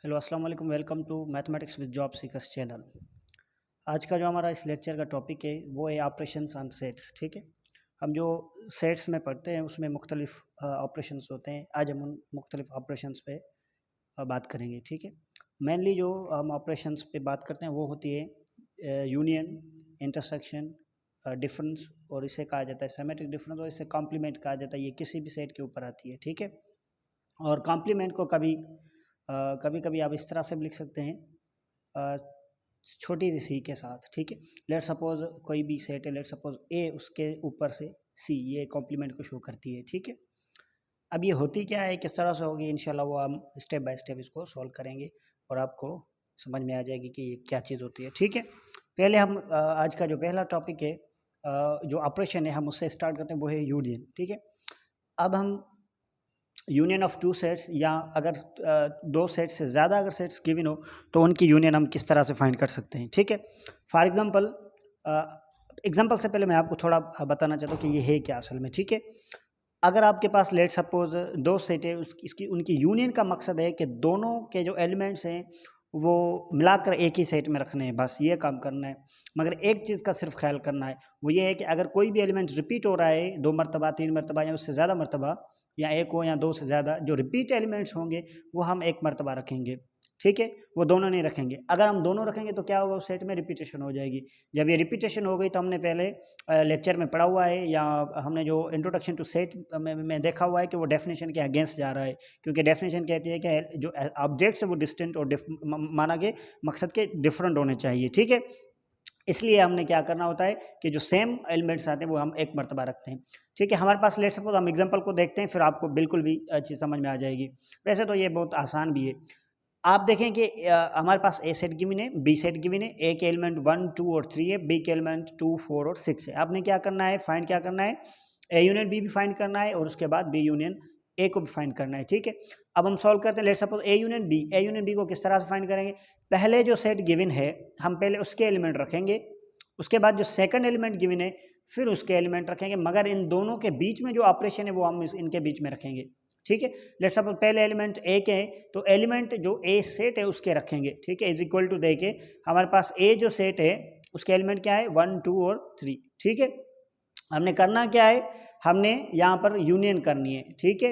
Hello अस्सलाम वालेकुम। Welcome to mathematics with job seekers channel. आज का जो हमारा इस लेक्चर का टॉपिक है वो है ऑपरेशंस ऑन सेट्स। ठीक है, हम जो सेट्स में पढ़ते हैं उसमें मुख्तलिफ ऑपरेशंस होते हैं। आज हम उन मुख्तलिफ ऑपरेशंस पे बात करेंगे। ठीक है, मेनली जो हम ऑपरेशंस पे बात करते हैं वो होती है यूनियन, इंटरसेक्शन, डिफरेंस, और इसे कहा जाता है सिमेट्रिक डिफरेंस, और इसे कॉम्प्लीमेंट कहा जाता है। ये किसी भी सेट के ऊपर आती है। ठीक है, और कॉम्प्लीमेंट को कभी कभी आप इस तरह से भी लिख सकते हैं, अ, छोटी सी सी के साथ। ठीक है, लेट सपोज कोई भी सेट है, लेट सपोज ए, उसके ऊपर से सी, ये कॉम्प्लीमेंट को शो करती है। ठीक है, अब ये होती क्या है, किस तरह से होगी, इंशाल्लाह वो हम स्टेप बाय स्टेप इसको सॉल्व करेंगे और आपको समझ में आ जाएगी कि ये क्या चीज़ होती है। ठीक है, पहले हम आज का जो पहला टॉपिक है, जो ऑपरेशन है, हम उससे स्टार्ट करते हैं, वो है यूनियन। ठीक है, अब हम यूनियन ऑफ टू सेट्स, या अगर दो सेट्स से ज़्यादा अगर सेट्स गिवन हो तो उनकी यूनियन हम किस तरह से फाइंड कर सकते हैं। ठीक है, फॉर एग्जांपल, एग्जांपल से पहले मैं आपको थोड़ा बताना चाहता हूँ कि ये है क्या असल में। ठीक है, अगर आपके पास लेट सपोज दो सेट है, इसकी उनकी यूनियन का मकसद है कि दोनों के जो एलिमेंट्स हैं वो मिलाकर एक ही सेट में रखने हैं, बस ये काम करना है। मगर एक चीज़ का सिर्फ ख्याल करना है, वो ये है कि अगर कोई भी एलिमेंट रिपीट हो रहा है 2 मरतबा, 3 मरतबा, या उससे ज़्यादा मरतबा, या एक हो या दो से ज़्यादा, जो रिपीट एलिमेंट्स होंगे वो हम 1 मरतबा रखेंगे। ठीक है, वो दोनों नहीं रखेंगे। अगर हम दोनों रखेंगे तो क्या होगा, उस सेट में रिपीटेशन हो जाएगी। जब ये रिपीटेशन हो गई तो हमने पहले लेक्चर में पढ़ा हुआ है, या हमने जो इंट्रोडक्शन टू सेट में देखा हुआ है कि वो डेफिनेशन के अगेंस्ट जा रहा है, क्योंकि डेफिनेशन कहती है कि जो ऑब्जेक्ट्स है वो डिस्टेंट और माना के मकसद के डिफरेंट होने चाहिए। ठीक है, इसलिए हमने क्या करना होता है कि जो सेम एलिमेंट्स आते हैं वो हम 1 मरतबा रखते हैं। ठीक है, हमारे पास लेट सपोज हम एग्जांपल को देखते हैं, फिर आपको बिल्कुल भी चीज़ समझ में आ जाएगी। वैसे तो ये बहुत आसान भी है। आप देखें कि हमारे पास ए सेट गिवन है, बी सेट गिवन है, ए के एलिमेंट 1, 2 और 3 है, बी के एलिमेंट 2, 4 और 6 है। आपने क्या करना है, फाइंड क्या करना है, ए यूनियन बी भी फाइंड करना है, और उसके बाद बी यूनियन ए को भी फाइंड करना है। ठीक है, अब हम सॉल्व करते हैं। Let suppose A union B, A union B को किस तरह से फाइंड करेंगे, पहले जो सेट गिवन है हम पहले उसके एलिमेंट रखेंगे, उसके बाद जो सेकंड एलिमेंट गिवन है फिर उसके एलिमेंट रखेंगे, मगर इन दोनों के बीच में जो ऑपरेशन है वो हम इनके बीच में रखेंगे। ठीक है, लेट्स सपोज पहले एलिमेंट ए के हैं तो एलिमेंट जो ए सेट है उसके रखेंगे। ठीक है, इज इक्वल टू दे के हमारे पास ए जो सेट है उसके एलिमेंट क्या है, 1, 2 और 3। ठीक है, हमने करना क्या है, हमने यहाँ पर यूनियन करनी है। ठीक है,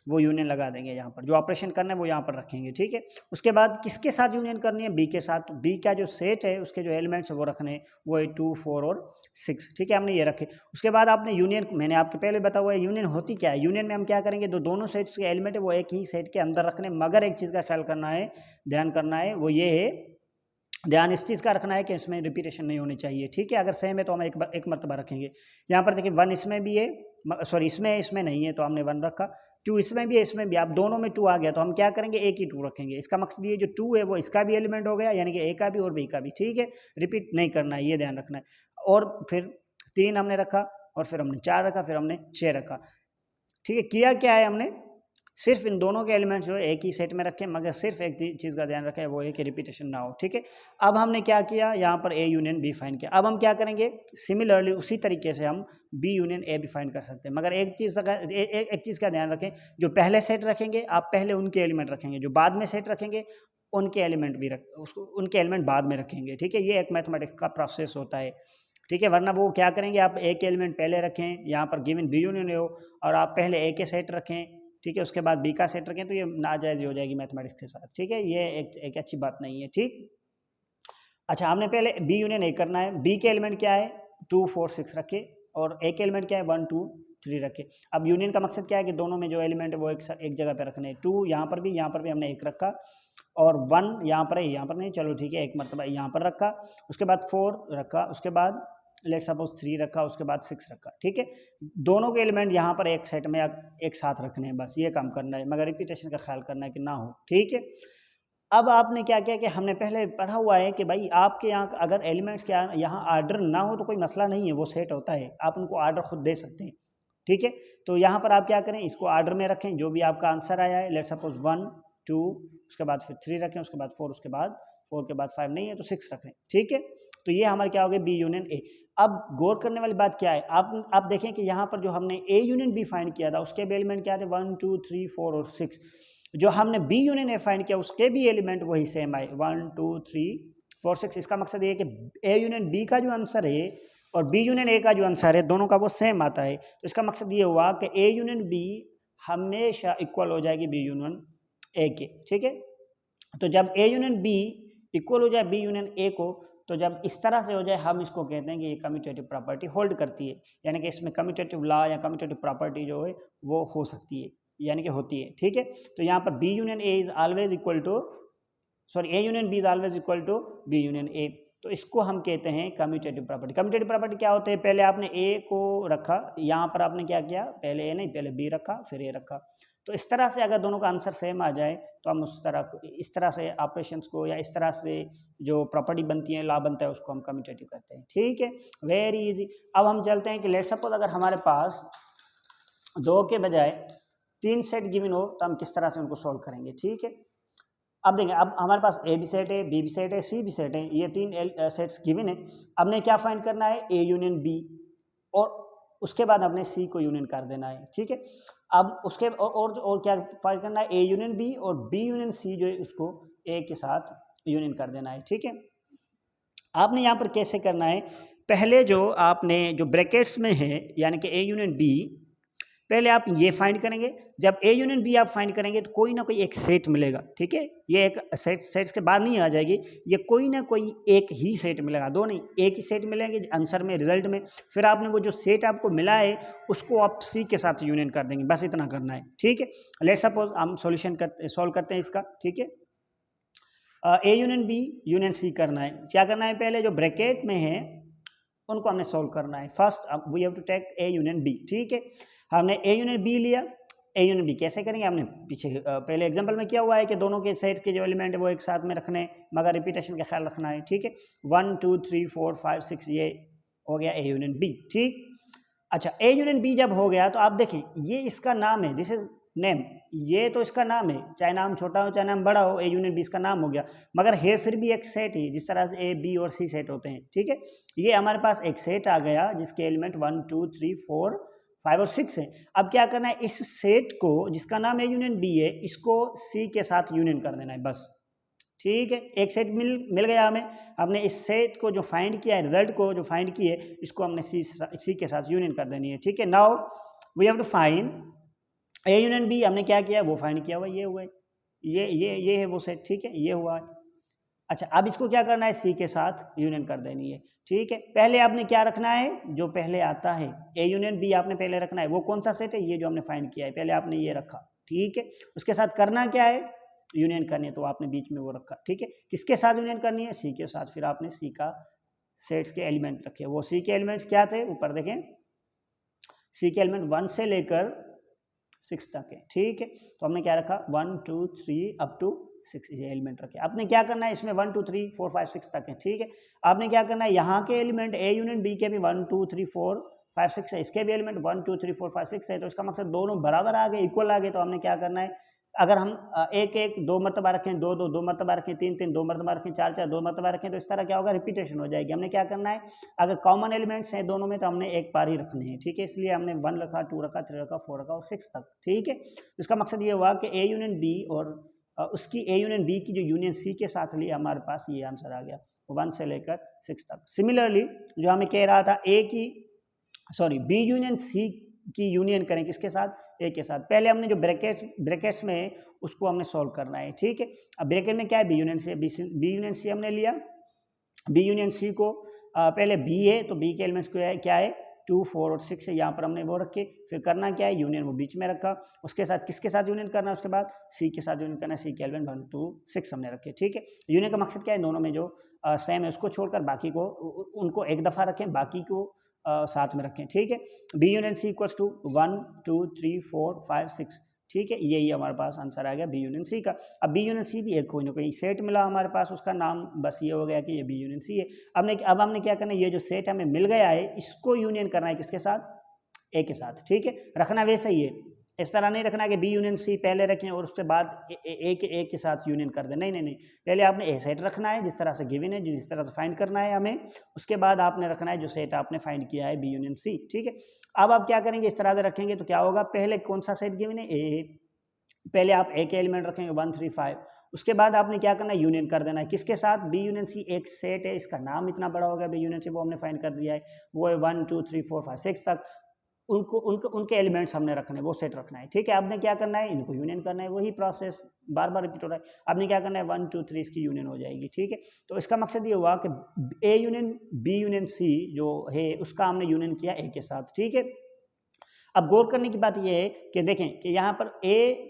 वो यूनियन लगा देंगे, यहाँ पर जो ऑपरेशन करना है वो यहाँ पर रखेंगे। ठीक है, उसके बाद किसके साथ यूनियन करनी है, बी के साथ। बी का जो सेट है उसके जो एलिमेंट्स है वो रखने हैं, वो है 2, 4 और 6। ठीक है, हमने ये रखे। उसके बाद आपने यूनियन, मैंने आपके पहले बताया हुआ है यूनियन होती क्या है। यूनियन में हम क्या करेंगे, दोनों सेट्स के एलिमेंट है वो एक ही सेट के अंदर रखने, मगर एक चीज़ का ख्याल करना है, ध्यान करना है, वो ये है, ध्यान इस चीज़ का रखना है कि इसमें रिपीटेशन नहीं होनी चाहिए। ठीक है, अगर सेम है तो हम एक मरतबा रखेंगे। यहाँ पर देखिए 1 इसमें भी है, सॉरी इसमें नहीं है तो हमने 1 रखा। 2 इसमें भी है, इसमें भी, आप दोनों में 2 आ गया तो हम क्या करेंगे, एक ही 2 रखेंगे। इसका मकसद ये जो 2 है वो इसका भी एलिमेंट हो गया, यानी कि ए का भी और बी का भी। ठीक है, रिपीट नहीं करना है, ये ध्यान रखना है। और फिर 3 हमने रखा, और फिर हमने 4 रखा, फिर हमने 6 रखा। ठीक है, किया क्या है हमने, सिर्फ इन दोनों के एलिमेंट्स जो है एक ही सेट में रखें, मगर सिर्फ एक चीज़ का ध्यान रखें, वो है कि रिपीटेशन ना हो। ठीक है, अब हमने क्या किया, यहाँ पर ए यूनियन बी फाइंड किया। अब हम क्या करेंगे, सिमिलरली उसी तरीके से हम बी यूनियन ए भी फाइंड कर सकते हैं, मगर एक चीज़ का ध्यान रखें, जो पहले सेट रखेंगे आप पहले उनके एलिमेंट रखेंगे, जो बाद में सेट रखेंगे उनके एलिमेंट भी रख उसको उनके एलिमेंट बाद में रखेंगे। ठीक है, ये एक मैथमेटिक्स का प्रोसेस होता है। ठीक है, वरना वो क्या करेंगे, आप ए के एलिमेंट पहले रखें, यहाँ पर गिवन बी यूनियन हो, और आप पहले ए के सेट रखें, ठीक है, उसके बाद बी का सेट रखें, तो ये नाजायज़ हो जाएगी मैथमेटिक्स के साथ। ठीक है, ये एक अच्छी बात नहीं है। ठीक, अच्छा, हमने पहले बी यूनियन ए करना है। बी के एलिमेंट क्या है, 2, 4, 6 रखे, और ए के एलिमेंट क्या है, 1, 2, 3 रखे। अब यूनियन का मकसद क्या है कि दोनों में जो एलिमेंट है वो एक जगह पे रखने हैं। 2 यहाँ पर भी हमने एक रखा, और 1 यहाँ पर है, यहाँ पर नहीं, चलो ठीक है, एक मरतबा यहाँ पर रखा, उसके बाद 4 रखा, उसके बाद लेट सपोज 3 रखा, उसके बाद 6 रखा। ठीक है, दोनों के एलिमेंट यहाँ पर एक सेट में एक साथ रखने हैं, बस ये काम करना है, मगर रिपीटेशन का ख्याल करना है कि ना हो। ठीक है, अब आपने क्या किया कि हमने पहले पढ़ा हुआ है कि भाई आपके यहाँ अगर एलिमेंट्स के यहाँ आर्डर ना हो तो कोई मसला नहीं है, वो सेट होता है, आप उनको आर्डर खुद दे सकते हैं। ठीक है, तो यहाँ पर आप क्या करें, इसको आर्डर में रखें, जो भी आपका आंसर आया है, लेट सपोज 1, 2, उसके बाद फिर 3 रखें, उसके बाद 4, उसके बाद 4 के बाद 5 नहीं है तो 6 रखें। ठीक है, तो ये हमारे क्या हो गए, बी यूनियन ए। अब गौर करने वाली बात क्या है, आप देखें कि यहाँ पर जो हमने ए यूनियन बी फाइंड किया था उसके भी एलिमेंट क्या थे, 1, 2, 3, 4 और 6। जो हमने बी यूनियन ए फाइंड किया उसके भी एलिमेंट वही सेम आए 1 2 3 4 6। इसका मकसद ये है कि ए यूनियन बी का जो आंसर है और बी यूनियन ए का जो आंसर है दोनों का वो सेम आता है। तो इसका मकसद ये हुआ कि ए यूनियन बी हमेशा इक्वल हो जाएगी बी यूनियन ए के, ठीक है। तो जब ए यूनियन बी इक्वल हो जाए बी यूनियन ए को, तो जब इस तरह से हो जाए हम इसको कहते हैं कि ये कम्यूटेटिव प्रॉपर्टी होल्ड करती है, यानी कि इसमें कम्यूटेटिव लॉ या कम्यूटेटिव प्रॉपर्टी जो है वो हो सकती है, यानी कि होती है, ठीक है। तो यहाँ पर B union A is always equal to A union B is always equal to B union A. तो इसको हम कहते हैं कम्यूटेटिव प्रॉपर्टी। कम्यूटेटिव प्रॉपर्टी क्या होते हैं, पहले आपने ए को रखा, यहाँ पर आपने क्या किया, पहले ए नहीं पहले बी रखा फिर ए रखा। तो इस तरह से अगर दोनों का आंसर सेम आ जाए तो हम इस तरह से ऑपरेशंस को या इस तरह से जो प्रॉपर्टी बनती है, लॉ बनता है, उसको हम कम्यूटेटिव कहते हैं, ठीक है। Very easy. अब हम चलते हैं कि लेट सपोज अगर हमारे पास 2 के बजाय 3 सेट गिवन हो तो हम किस तरह से उनको सॉल्व करेंगे, ठीक है। अब देखें, अब हमारे पास ए भी सेट है, बी भी सेट है, सी भी सेट है, ये 3 सेट्स गिवन है। अब ने क्या फाइंड करना है, ए यूनियन बी, और उसके बाद हमने सी को यूनियन कर देना है, ठीक है। अब उसके और क्या फाइंड करना है, ए यूनियन बी और बी यूनियन सी जो है उसको ए के साथ यूनियन कर देना है, ठीक है। आपने यहाँ पर कैसे करना है, पहले जो आपने जो ब्रैकेट्स में है यानी कि ए यूनियन बी, पहले आप ये फाइंड करेंगे। जब ए यूनियन बी आप फाइंड करेंगे तो कोई ना कोई एक सेट मिलेगा, ठीक है। ये एक सेट्स के बाद नहीं आ जाएगी, ये कोई ना कोई एक ही सेट मिलेगा, दो नहीं एक ही सेट मिलेंगे आंसर में, रिजल्ट में। फिर आपने वो जो सेट आपको मिला है उसको आप सी के साथ यूनियन कर देंगे, बस इतना करना है, ठीक है। लेट सपोज हम सॉल्व करते हैं इसका, ठीक है। A union B union C करना है, क्या करना है, पहले जो ब्रैकेट में है उनको हमने सॉल्व करना है। First we have to take A union B, ठीक है। हमने ए यूनियन बी लिया, ए यूनियन बी कैसे करेंगे, हमने पीछे पहले एग्जांपल में किया हुआ है कि दोनों के सेट के जो एलिमेंट है वो एक साथ में रखने, मगर रिपीटेशन का ख्याल रखना है, ठीक है। 1 2 3 4 5 6 ये हो गया ए यूनियन बी, ठीक। अच्छा, ए यूनियन बी जब हो गया तो आप देखें ये इसका नाम है, दिस इज नेम, ये तो इसका नाम है, चाहे नाम छोटा हो चाहे नाम बड़ा हो, ए यूनियन बी इसका नाम हो गया, मगर है फिर भी एक सेट ही, जिस तरह से ए बी और सी सेट होते हैं, ठीक है। ये हमारे पास एक सेट आ गया जिसके एलिमेंट 1 2 3 4 5 और 6 है। अब क्या करना है, इस सेट को जिसका नाम ए यूनियन बी है इसको सी के साथ यूनियन कर देना है, बस, ठीक है। एक सेट मिल गया हमें, हमने इस सेट को जो फाइंड किया है, रिजल्ट को जो फाइंड किए, इसको हमने सी के साथ यूनियन कर देनी है, ठीक है। Now we have to find A union B, हमने क्या किया वो फाइंड किया हुआ, ये हुआ है, ये है वो सेट, ठीक है, ये हुआ है। अच्छा, अब इसको क्या करना है, सी के साथ यूनियन कर देनी है, ठीक है। पहले आपने क्या रखना है, जो पहले आता है ए यूनियन बी आपने पहले रखना है, वो कौन सा सेट है, ये जो हमने फाइंड किया है, पहले आपने ये रखा, ठीक है। उसके साथ करना क्या है, यूनियन करनी है, तो आपने बीच में वो रखा, ठीक है। किसके साथ यूनियन करनी है, सी के साथ। फिर आपने सी का सेट्स के एलिमेंट रखे, वो सी के एलिमेंट्स क्या थे, ऊपर देखें, सी के एलिमेंट 1 से लेकर 6 तक है, ठीक है। तो हमने क्या रखा, 1 2 3 अप टू 6 ये एलिमेंट रखे। आपने क्या करना है, इसमें 1 2 3 4 5 6 तक है, ठीक है। आपने क्या करना है, यहाँ के एलिमेंट ए यूनियन बी के भी 1 2 3 4 5 6 है, इसके भी एलिमेंट 1 2 3 4 5 6 है, तो इसका मकसद दोनों बराबर आ गए, इक्वल आ गए। तो हमने क्या करना है, अगर हम एक एक 2 मरतबा रखें, 2 2 2 मरतबा रखें, 3 3 2 मरतबा रखें, 4 4 2 मरतबा रखें, तो इस तरह क्या होगा, रिपीटेशन हो जाएगी। हमने क्या करना है, अगर कॉमन एलिमेंट्स हैं दोनों में तो हमने एक बार ही रखने हैं, ठीक है। इसलिए हमने 1 रखा, 2 रखा, 3 रखा, 4 रखा और 6 तक, ठीक है। इसका मकसद ये हुआ कि ए यूनियन बी और उसकी ए यूनियन बी की जो यूनियन सी के साथ ली, हमारे पास ये आंसर आ गया 1 से लेकर 6 तक। सिमिलरली जो हमें कह रहा था बी यूनियन सी की यूनियन करें किसके साथ, ए के साथ। पहले हमने जो ब्रैकेट्स में है उसको हमने सॉल्व करना है, ठीक है। अब ब्रैकेट में क्या है, बी यूनियन सी हमने लिया, बी यूनियन सी को पहले बी है तो बी के एलिमेंट्स क्या है 2 4 और 6 है, यहाँ पर हमने वो रखे। फिर करना क्या है, यूनियन वो बीच में रखा, उसके साथ किसके साथ यूनियन करना है, उसके बाद सी के साथ यूनियन करना है, सी के एलिमेंट 1 2 6 हमने रखे, ठीक है। यूनियन का मकसद क्या है, दोनों में जो सेम है उसको छोड़कर बाकी को उनको एक दफ़ा रखें, बाकी को साथ में रखें, ठीक है। B union C equals to 1 2 3 4 5 6, ठीक है। यही हमारे पास आंसर आ गया बी यूनियन सी का। अब बी यूनियन सी भी एक कोई ना कोई सेट मिला हमारे पास, उसका नाम बस ये हो गया कि ये बी यूनियन सी है। अब हमने क्या करना है, ये जो सेट हमें मिल गया है इसको यूनियन करना है किसके साथ, ए के साथ, ठीक है। रखना वैसे ही है, इस तरह नहीं रखना कि बी यूनियन सी पहले रखें और उसके बाद ए के साथ यूनियन कर दें, नहीं नहीं नहीं। पहले आपने ए सेट रखना है जिस तरह से गिवन है, जिस तरह से फाइंड करना है हमें, उसके बाद आपने रखना है जो सेट आपने फाइंड किया है बी यूनियन सी, ठीक है। अब आप क्या करेंगे, इस तरह से रखेंगे तो क्या होगा, पहले कौन सा सेट गिवन है, ए, पहले आप ए के एलिमेंट रखेंगे 1 3 5, उसके बाद आपने क्या करना है, यूनियन कर देना है किसके साथ, बी यूनियन सी। एक सेट है, इसका नाम इतना बड़ा हो गया बी यूनियन सी, वो हमने फाइंड कर दिया है, वो है 1 2 3 4 5 6 तक। उनके एलिमेंट्स हमने रखने हैं, वो सेट रखना है, ठीक है। आपने क्या करना है, इनको यूनियन करना है, वही प्रोसेस बार बार रिपीट हो रहा है। आपने क्या करना है, 1 2 3 इसकी यूनियन हो जाएगी, ठीक है। तो इसका मकसद ये हुआ कि A union B union C जो है उसका हमने यूनियन किया ए के साथ, ठीक है। अब गौर करने की बात यह है कि देखें कि यहाँ पर ए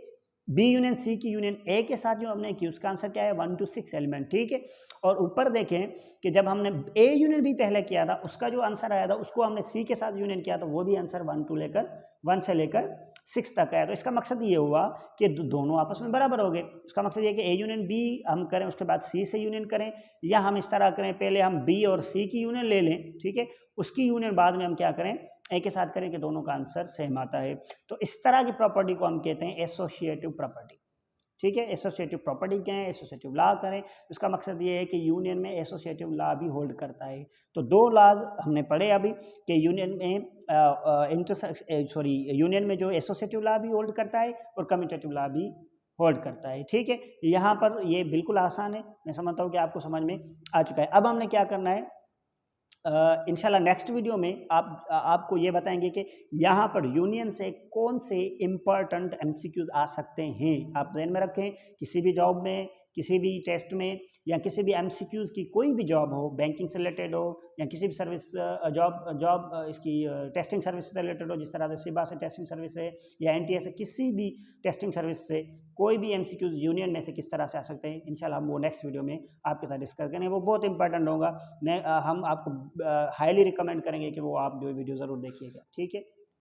बी यूनियन सी की यूनियन ए के साथ जो हमने की उसका आंसर क्या है, 1 to 6 एलिमेंट, ठीक है। और ऊपर देखें कि जब हमने ए यूनियन बी पहले किया था उसका जो आंसर आया था उसको हमने सी के साथ यूनियन किया, तो वो भी आंसर 1 से लेकर 6 तक आया। तो इसका मकसद ये हुआ कि दोनों आपस में बराबर हो गए। उसका मकसद ये कि ए यूनियन बी हम करें, उसके बाद सी से यूनियन करें, या हम इस तरह करें पहले हम बी और सी की यूनियन ले लें, ठीक है, उसकी यूनियन बाद में हम क्या करें, ए के साथ करें कि दोनों का आंसर सेम आता है। तो इस तरह की प्रॉपर्टी को हम कहते हैं एसोसिएटिव प्रॉपर्टी, ठीक है। एसोसिएटिव प्रॉपर्टी क्या है, एसोसिएटिव लॉ करें, उसका मकसद ये है कि यूनियन में एसोसिएटिव लॉ भी होल्ड करता है। तो दो लॉज हमने पढ़े अभी कि यूनियन में यूनियन में जो एसोसिएटिव लॉ भी होल्ड करता है और कम्यूटेटिव लॉ भी होल्ड करता है, ठीक है। यहाँ पर ये बिल्कुल आसान है, मैं समझता हूँ कि आपको समझ में आ चुका है। अब हमने क्या करना है, इंशाल्लाह नेक्स्ट वीडियो में आपको ये बताएंगे कि यहाँ पर यूनियन से कौन से इम्पॉर्टेंट एमसीक्यूज आ सकते हैं। आप ध्यान में रखें, किसी भी जॉब में, किसी भी टेस्ट में, या किसी भी एमसीक्यूज की कोई भी जॉब हो, बैंकिंग से रिलेटेड हो या किसी भी सर्विस जॉब इसकी टेस्टिंग सर्विस से रिलेटेड हो, जिस तरह से सिबा से टेस्टिंग सर्विस है या एनटीए से किसी भी टेस्टिंग सर्विस से कोई भी एमसीक्यूज यूनियन में से किस तरह से आ सकते हैं, इंशाल्लाह हम वो नेक्स्ट वीडियो में आपके साथ डिस्कस करेंगे। वो बहुत इंपॉर्टेंट होगा। हम आपको हाईली रिकमेंड करेंगे कि वो आप जो वीडियो ज़रूर देखिएगा, ठीक है।